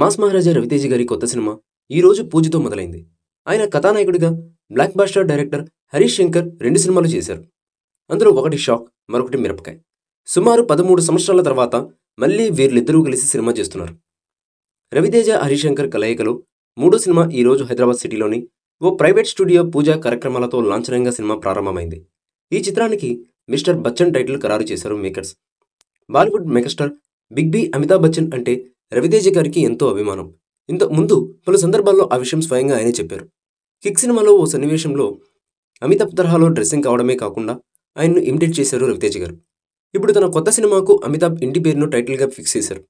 Mass మహారాజా రవితేజ గారి కొత్త cinema ఈరోజు పూజతో మొదలైంది. ఆయన కథానాయకుడిగా blockbuster director Harish Shankar 2 సినిమాలు చేశారు. అందులో ఒకటి షాక్, మరొకటి మిరపకాయ్. సుమారు 13 సంవత్సరాల తర్వాత మళ్లీ వీరిద్దరూ కలిసి సినిమా చేస్తున్నారు. రవితేజ, హరీష్ శంకర్ కలయికలో 3వ సినిమా ఈరోజు హైదరాబాద్ సిటీలోని ఓ ప్రైవేట్ స్టూడియో పూజా కార్యక్రమాలతో లాంఛనంగా సినిమా ప్రారంభమైంది. ఈ చిత్రానికి మిస్టర్ బచ్చన్ టైటిల్ ఖరారు చేశారు makers. Bollywood megastar big B Amitabh Bachchan అంటే రవితేజ గారికి ఎంతో అభిమానం. ఇంతకు ముందు పలు సందర్భాల్లో ఆ విషయం స్వయంగా ఆయనే చెప్పారు. కిక్ సినిమాలో ఓ సన్నివేశంలో అమితాబ్ తరహాలో డ్రెస్సింగ్ కావడమే కాకుండా ఆయన్ను ఇమిటేట్ చేశారు రవితేజ గారు. ఇప్పుడు తన కొత్త సినిమాకు అమితాబ్ ఇంటి పేరును టైటిల్గా ఫిక్స్ చేశారు.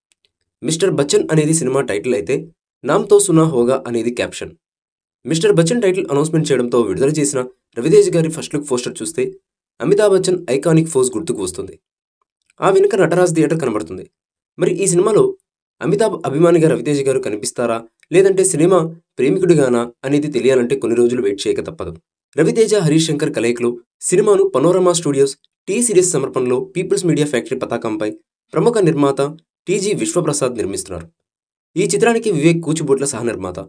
మిస్టర్ బచ్చన్ అనేది సినిమా టైటిల్ అయితే నామ్తో సునా హోగా అనేది caption. Mister Bachchan title announcement చేయడంతో విడుదల చేసిన రవితేజ గారి ఫస్ట్ లుక్ పోస్టర్ చూస్తే అమితాబ్ బచ్చన్ ఐకానిక్ ఫోజ్ గుర్తుకు వస్తుంది. ఆ వెనుక నటరాజ్ థియేటర్ కనబడుతుంది. మరి ఈ సినిమాలో అమితాబ్ అభిమానిగా రవితేజ గారు కనిపిస్తారా, లేదంటే సినిమా ప్రేమికుడిగానా అనేది తెలియాలంటే కొన్ని రోజులు వెయిట్ చేయక తప్పదు. రవితేజ, హరీష్ శంకర్ కలయికలో సినిమాను పనోరమా స్టూడియోస్ టీ సిరీస్ సమర్పణలో పీపుల్స్ మీడియా ఫ్యాక్టరీ పతాకంపై ప్రముఖ నిర్మాత టీజీ విశ్వప్రసాద్ నిర్మిస్తున్నారు. ఈ చిత్రానికి వివేక్ కూచిబొట్ల సహ నిర్మాత.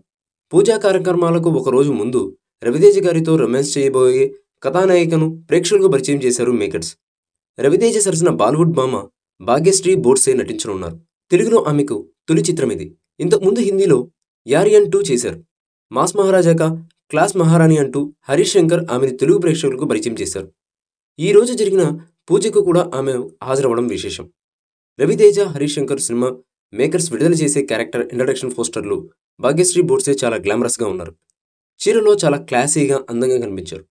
పూజా కార్యక్రమాలకు ఒకరోజు ముందు రవితేజ గారితో రొమాన్స్ చేయబోయే కథానాయికను ప్రేక్షకులకు పరిచయం చేశారు మేకర్స్. రవితేజ సరసన బాలీవుడ్ భామ భాగ్యశ్రీ బోర్సే నటించనున్నారు. తెలుగులో ఆమెకు తొలి చిత్రం ఇది. ఇంతకుముందు హిందీలో యారియన్ 2 చేశారు. మాస్ మహారాజాగా క్లాస్ మహారాణి అంటూ హరీష్ శంకర్ ఆమెను తెలుగు ప్రేక్షకులకు పరిచయం చేశారు. ఈ రోజు జరిగిన పూజకు కూడా ఆమె హాజరవ్వడం విశేషం. రవితేజ, హరీష్ శంకర్ సినిమా మేకర్స్ విడుదల చేసే క్యారెక్టర్ ఇంట్రడక్షన్ పోస్టర్లు భాగ్యశ్రీ బోర్సే చాలా గ్లామరస్గా ఉన్నారు. చీరలో చాలా క్లాసీగా, అందంగా కనిపించారు.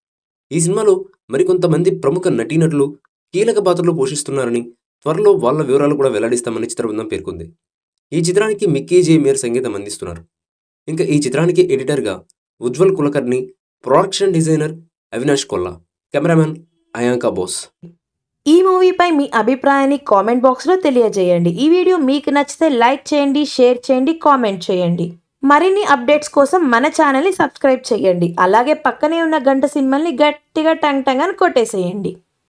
ఈ సినిమాలో మరికొంతమంది ప్రముఖ నటీనటులు కీలక పాత్రలు పోషిస్తున్నారని, త్వరలో వాళ్ళ వివరాలు కూడా వెల్లడిస్తామని చిత్రబృందం పేర్కొంది. ఈ చిత్రానికి మిక్కీ జే మేయర్ సంగీతం అందిస్తున్నారు. ఇంకా ఈ చిత్రానికి ఎడిటర్గా Ujwal Kulkarni, production designer Avinash Kolla, cameraman Ayananka Bose. ఈ మూవీపై మీ అభిప్రాయాన్ని కామెంట్ బాక్స్లో తెలియజేయండి. ఈ వీడియో మీకు నచ్చితే లైక్ చేయండి, షేర్ చేయండి, కామెంట్ చేయండి. మరిన్ని అప్డేట్స్ కోసం మన ఛానల్ని సబ్స్క్రైబ్ చేయండి. అలాగే పక్కనే ఉన్న గంట సింబల్ని గట్టిగా టంగ్ టంగ్ అని కొట్టేసేయండి.